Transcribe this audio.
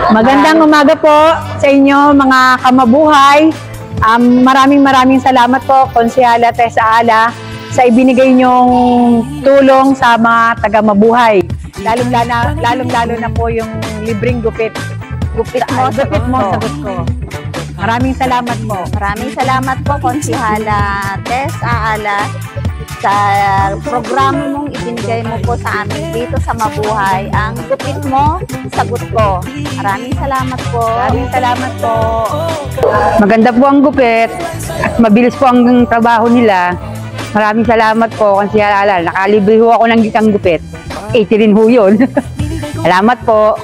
Magandang umaga po sa inyo mga kamabuhay. Maraming salamat po, Konsehala Tessa Ala, sa ibinigay niyong tulong sa mga taga-mabuhay. Lalong-lalo na po yung libreng gupit. Gupit mo, sagot ko. Maraming salamat po. Maraming salamat po, Konsehala Tessa Ala, sa programa mong ibinigay mo po sa amin dito sa Mabuhay. Ang gupit mo, sagot ko. Maraming salamat po. Maraming salamat po. Maganda po ang gupit at mabilis po ang trabaho nila. Maraming salamat po, Konsehala. Nakalibre ho ako ng isang gupit. 80 rin ho yun. Salamat po.